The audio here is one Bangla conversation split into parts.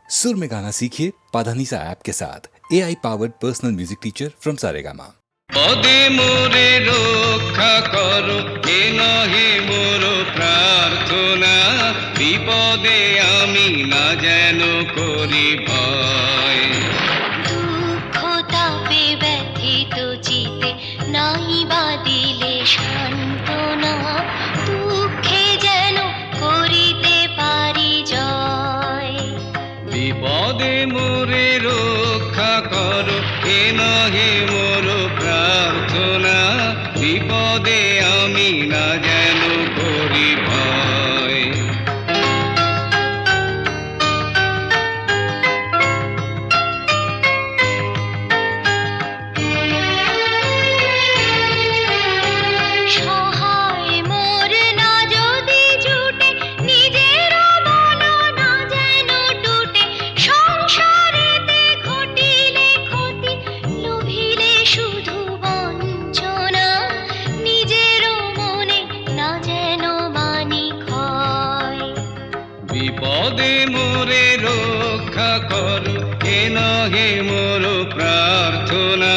सुर में गाना सीखिए पाधानीसा ऐप के साथ AI powered personal music teacher from Saregama. पदे मोरे रक्षा करो हे नहे मोर प्रार्थना विपदे आमी ना जेन करी भय दुःख तापे व्यथित चिते नाहि बा दिले सान्त्वना दुःखे जेन करिते पारि जय विपदे मोरे रक्षा करो हे नहे मोर प्रार्थना विपदे आमी ना जेन करी भय সহায় মোর না যদি জুটে নিজের মন না যেন টুটে সংসারেতে ঘটিলে ক্ষতি লোভিলে শুধু বঞ্চনা নিজের মনে না যেন মানি ক্ষয় विपदे मोरे रक्षा करो हे नहे मोर प्रार्थना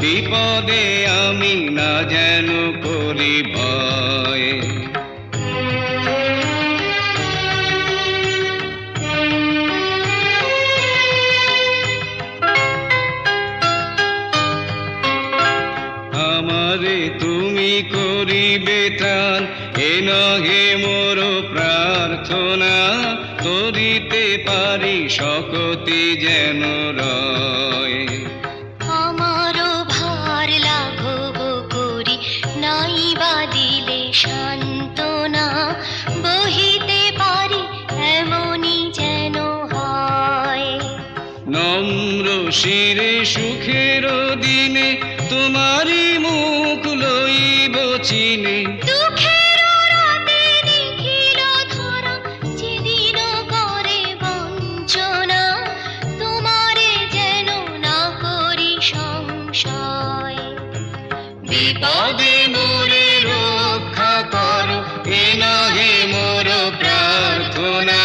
विपदे आमी ना जेन करी भय আমারে তুমি করিবে ত্রাণ হে নহে মোর প্রার্থনা করিতে পারি শকতি যেন রয় আমারও ভার লাঘব করি নাই বা দিলে সান্ত্বনা বহিতে পারি এমনই যেন হয় নম্র শিরে সুখের দিনে তোমারি মুখ লইব চিনে দুঃখের রাতে নিখিল ধরা যেদিন করে বঞ্চনা তোমারে যেন না করি সংশয় বিপদে মোরে রক্ষা করো এ নহে মোর প্রার্থনা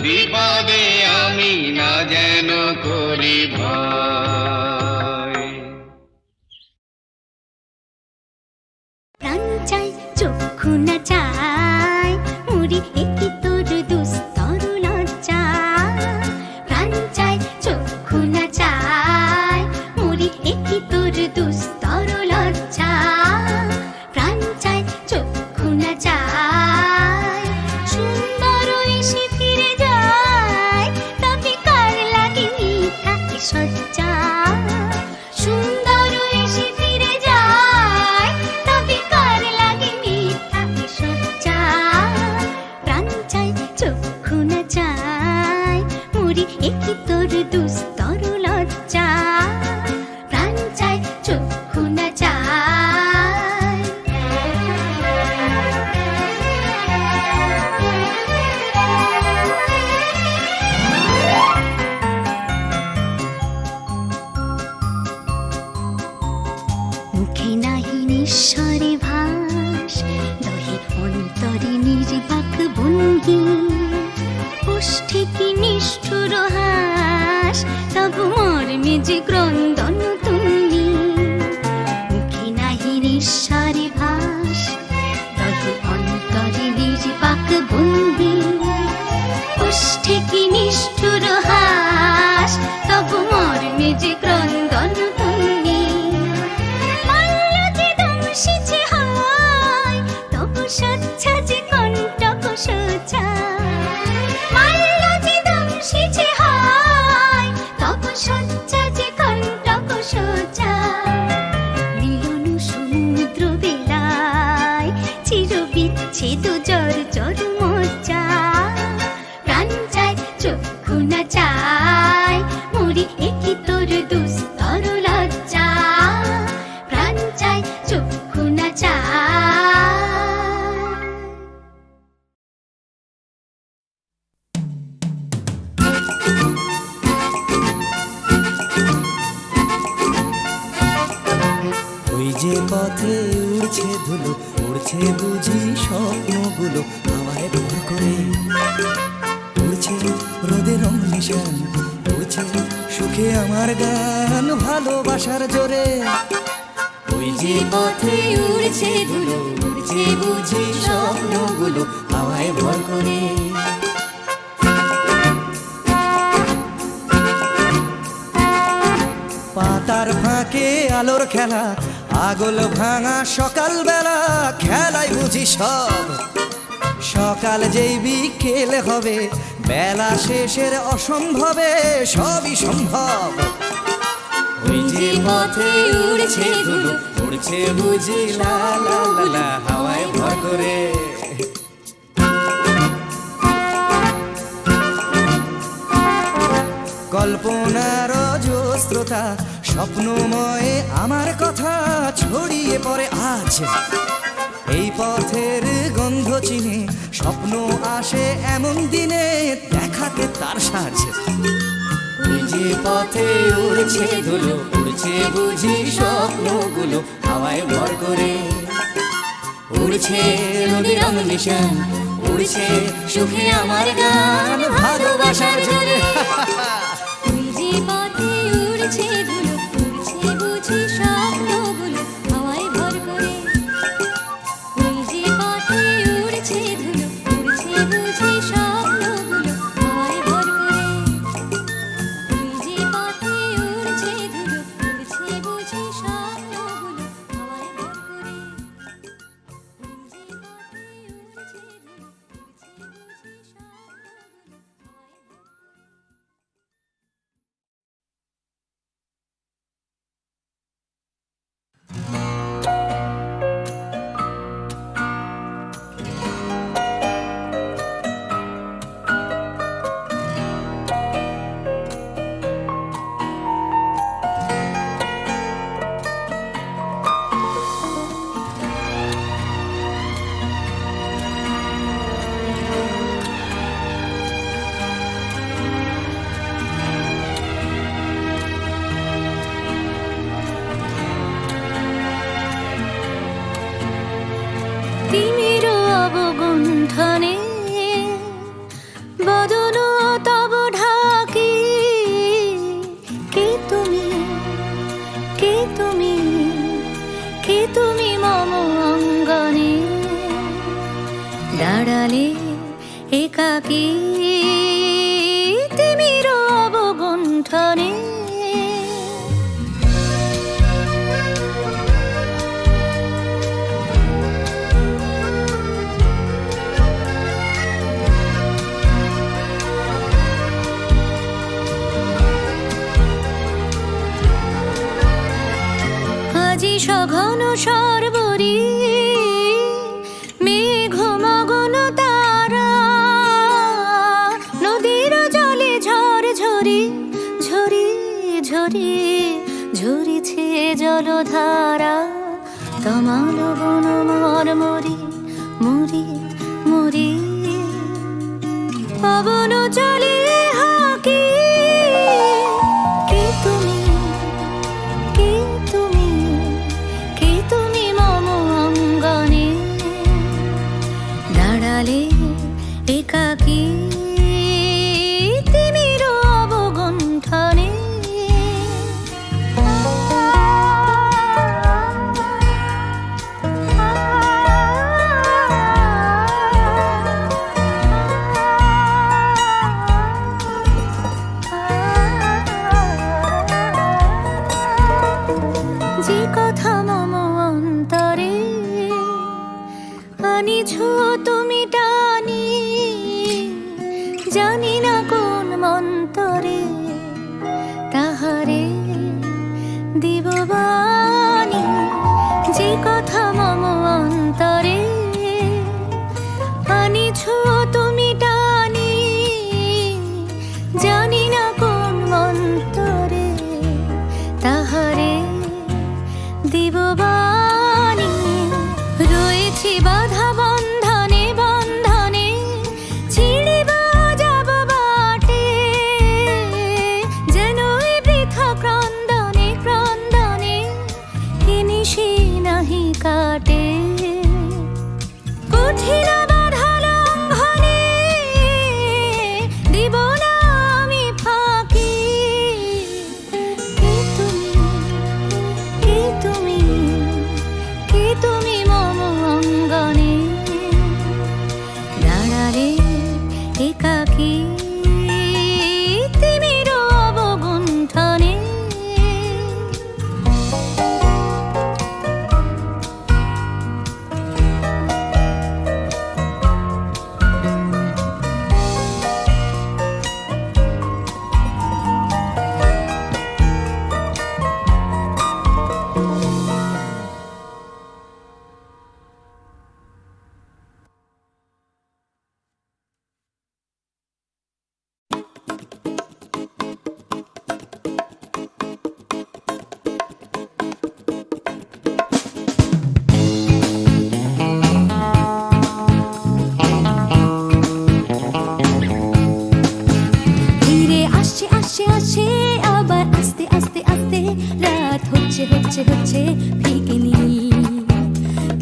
বিপদে আমি না যেন করি ভয় প্রাণ চাই চক্ষু না চাই মুড়ি একটি তোর দুস্তর লজ্জা প্রাণ চাই চক্ষু না চাই মুড়ি একটি তোর দুস্তর লজ্জা প্রাণ চাই চক্ষু না চাই সুন্দর এসে ফিরে যায় তবে কার লাগে মিথ্যা সজ্জা সুন্দর এসে ফিরে যায় তবে কার লাগে মিথ্যা সজ্জা প্রাণ চাই চক্ষু না চাই মুড়ি একটি তোর দুস্তর লজ্জা প্রাণ চাই চক্ষু না চাই মুখে নাহি নিঃস্বরে ভাস দহে অন্তরে নির্বাক ভঙ্গি ওষ্ঠে কি নিষ্ঠুর হাস তবু মর্মে যে ক্রন্দন তুল্লি মুখে নাহি নিঃস্বরে ভাস দহে অন্তরে নির্বাক ভঙ্গি ওষ্ঠে কি নিষ্ঠুর হাস তবু মর্মে যে ক্রন্দন তুল্লি মাল্য যে দংশিছে হয় তবু সচ্ছা যে কণ্টক সোজা মাল্য যে দংশিছে হয় তবু সচ্ছা যে কণ্টক সোজা মিলন সমুদ্র বেলায় চির বিচ্ছেদ জর জর মজ্জা প্রাণ চাই চক্ষু না চাই মুড়ি একই তোর দুস্তর লজ্জা প্রাণ চাই চক্ষু না চাই ওই যে পথে উড়ছে ধুলো উড়ছে বুঝি স্বপ্নগুলো আমায় ভর করে উড়ছে রোদের রঙে নিশান উড়ছে সুখে আমার গান ভালোবাসার জোরে। ওই যে পথে উড়ছে ধুলো উড়ছে বুঝি স্বপ্নগুলো হাওয়ায় ভর করে। পাতার ফাঁকে আলোর খেলা আগল ভাঙা সকালবেলা খেলায় বুঝি সব। সকাল যেই বিকেল হবে বেলা শেষের অসম্ভবে সবই সম্ভব। ওই যে পথে উড়ছে ধুলো উড়ছে বুঝি লা লা লা লা হাওয়ায় ভর করে। কল্পনার অজস্রতা স্বপ্নময় আমার কথা ছড়িয়ে পড়ে আজ। এই পথের গন্ধ চিনে স্বপ্ন আসে এমন দিনে দেখাতে তার সাজ। ওই যে পথে উড়ছে ধুলো উড়ছে বুঝি স্বপ্নগুলো হাওয়ায় ভর করে। উড়ছে নদীর রং নিশান উড়ছে সুখে আমার গান ভালোবাসার জোরে। ওই যে পথে উড়ছে ধুলো উড়ছে বুঝি স্বপ্নগুলো হাওয়ায় ভর করে। ওই যে পথে উড়ছে ধুলো উড়ছে বুঝি স্বপ্নগুলো হাওয়ায় ভর করে। ওই যে পথে উড়ছে ধুলো উড়ছে বুঝি স্বপ্নগুলো হাওয়ায় ভর করে। ওই যে পথে উড়ছে ধুলো উড়ছে বুঝি স্বপ্নগুলো হাওয়ায় ভর করে। তিমির অবগুণ্ঠনে বদন তব ঢাকি। কে তুমি কে তুমি কে তুমি মম অঙ্গনে দাঁড়ালে একাকী। তিমির অবগুণ্ঠনে আজি সঘন সর্বরি মেঘ মগন তারা। নদীর জলে ঝড় ঝরি ঝরি ঝরি ঝরিছে জলধারা। তমাল বন মরমরি মরি মরি পবন চলে হাকি। কে তুমি কে তুমি কে তুমি মম অঙ্গনে দাঁড়ালে একাকী। তিমির অবগুণ্ঠনে আসে আসে আবার আস্তে আস্তে আস্তে রাত হচ্ছে হচ্ছে হচ্ছে ফিকে নীল।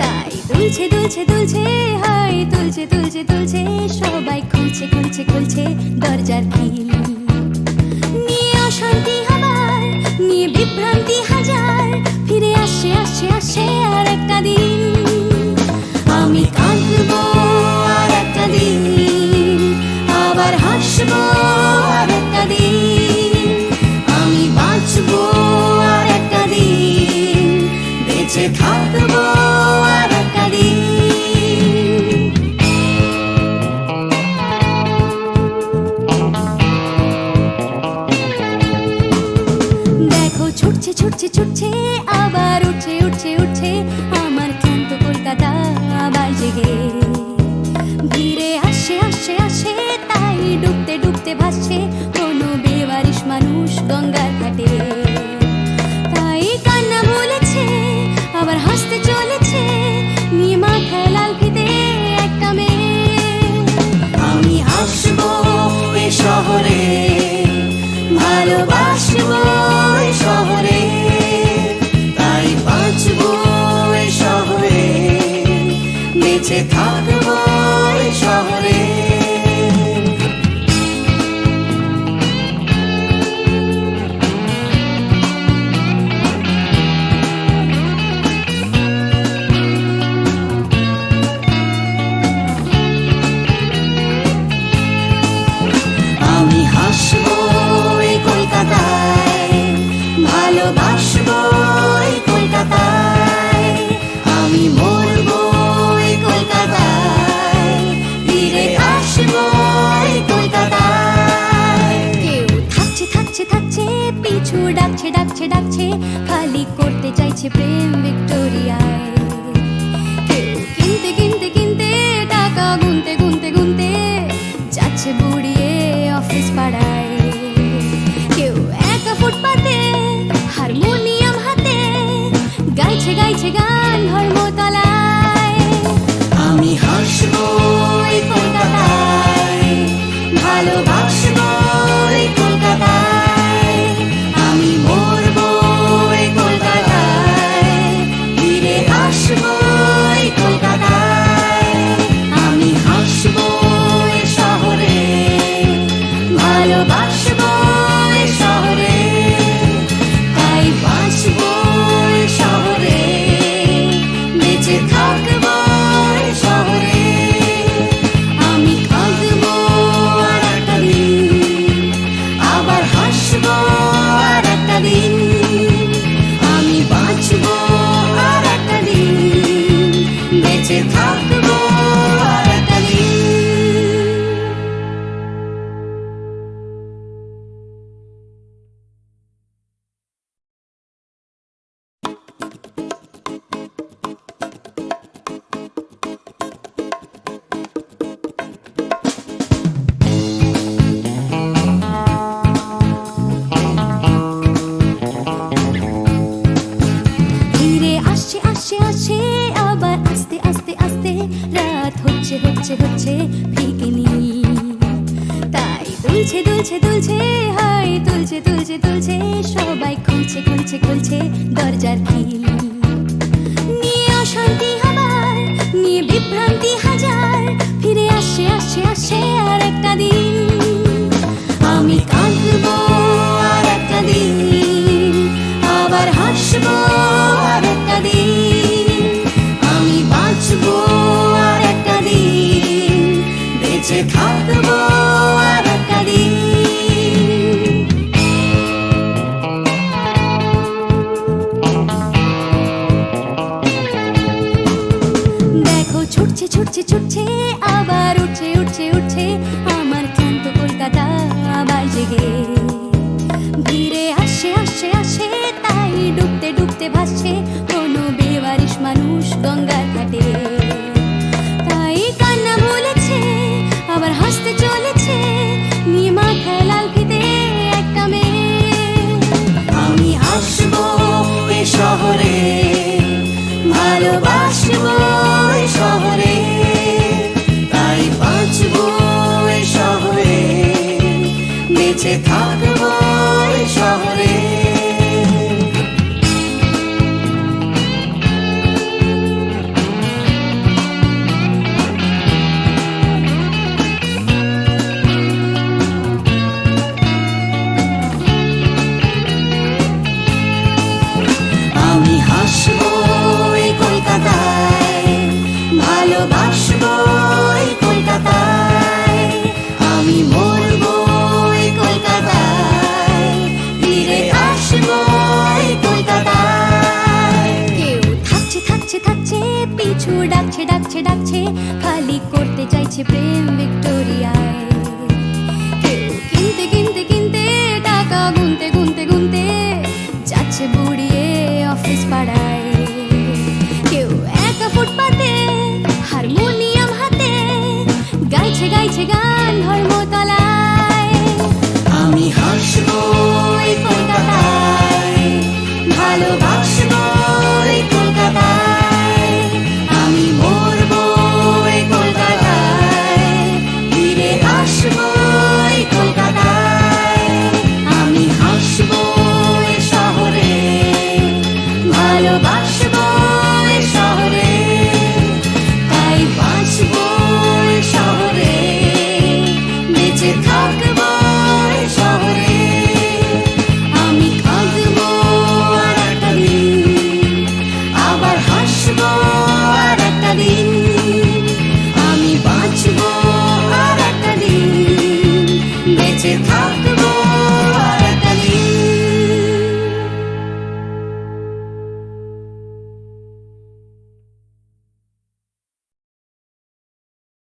তাই দুলছে দুলছে দুলছে হাই তুলছে তুলছে তুলছে সবাই খুলছে খুলছে খুলছে দরজার খিল। নিয়ে অশান্তি আবার নিয়ে বিভ্রান্তি হাজার ফিরে আসে আসে আসে আর একটা দিন। আমি কাঁদবো আর একটা দিন, আবার হাসবো আর একটা দিন। আমি বাঁচবো আর একটা দিন, বেঁচে থাকবো আর একটা দিন। দেখো ছুটছে ছুটছে ছুটছে আবার উঠছে উঠছে উঠছে আমার ক্লান্ত কলকাতা আবার জেগে। ভিড়ে আসে আসে আসে তাই ডুবতে ডুবতে ভাসছে কোনো বেওয়ারিশ মানুষ গঙ্গার ঘাটে। তাই কান্না ভুলেছে আবার হাসতে চলেছে নিয়ে মাথায় লাল ফিতে একটা মেয়ে। আমি আসবো এ শহরে, ভালোবাসবো এ শহরে, তাই বাঁচবো এ শহরে, বেঁচে থাকবো এ শহরে। আমি হাসবো এই কলকাতায়, ভালোবাসবো এই কলকাতায়, আমি মরবো এই কলকাতায়, ফিরে আসবো এই কলকাতায়। কেউ থাকছে থাকছে থাকছে পিছু ডাকছে ডাকছে ডাকছে খালি করতে চাইছে প্রেম ভিক্টোরিয়ায়। কেউ কিনতে কিনতে কিনতে টাকা গুনতে গুনতে গুনতে যাচ্ছে বুড়িয়ে অফিস পাড়ায়। কেউ একা ফুটপাতে হারমোনিয়াম হাতে গাইছে গাইছে গান ধর্মতলায়। আমি হাসবো এই কলকাতায়, ভালোবাসবো এই কলকাতায়, আমি মরবো এই কলকাতায়, ফিরে আসবো এই কলকাতায়। আমি হাসবো এই শহরে, ভালোবাসবো এই শহরে, তাই বাঁচবো এই শহরে, বেঁচে থাকবো এই শহরে। আমি কাঁদবো আর একটা দিন, আবার হাসবো আর একটা দিন। আমি বাঁচবো আর একটা দিন, বেঁচে থাকবো আর একটা দিন। ধীরে আসছে আসছে আসছে আবার আস্তে আস্তে আস্তে রাত হচ্ছে হচ্ছে হচ্ছে ফিকে নীল। তাই দুলছে দুলছে দুলছে হাই তুলছে তুলছে তুলছে সবাই খুলছে খুলছে খুলছে দরজার খিল। নিয়ে অশান্তি আবার নিয়ে বিভ্রান্তি হাজার ফিরে আসে আসে আসে আর একটা দিন। আমি কাঁদবো আর একটা দিন, আবার হাসবো আর একটা দিন। আমি বাঁচবো আর একটা দিন, বেঁচে থাকবো আর একটা দিন। দেখো ছুটছে ছুটছে ছুটছে আবার উঠছে উঠছে উঠছে আমার ক্লান্ত থাকবো এই শহরে। আমি হাসবো এই কলকাতায়, ভালোবাসবো এই কলকাতায়, আমি মরবো এই কলকাতায়, ফিরে আসবো এই কলকাতায়। কেউ থাকছে থাকছে থাকছে, পিছু ডাকছে ডাকছে ডাকছে, খালি করতে চাইছে প্রেম ভিক্টোরিয়ায়। কেউ কিনতে কিনতে কিনতে, টাকা গুনতে গুনতে গুনতে, যাচ্ছে বুড়িয়ে অফিস পাড়ায়। কেউ একা ফুটপাতে হারমোনিয়াম হাতে, গাইছে গাইছে গান ধর্মতলায়। আমি হাসবো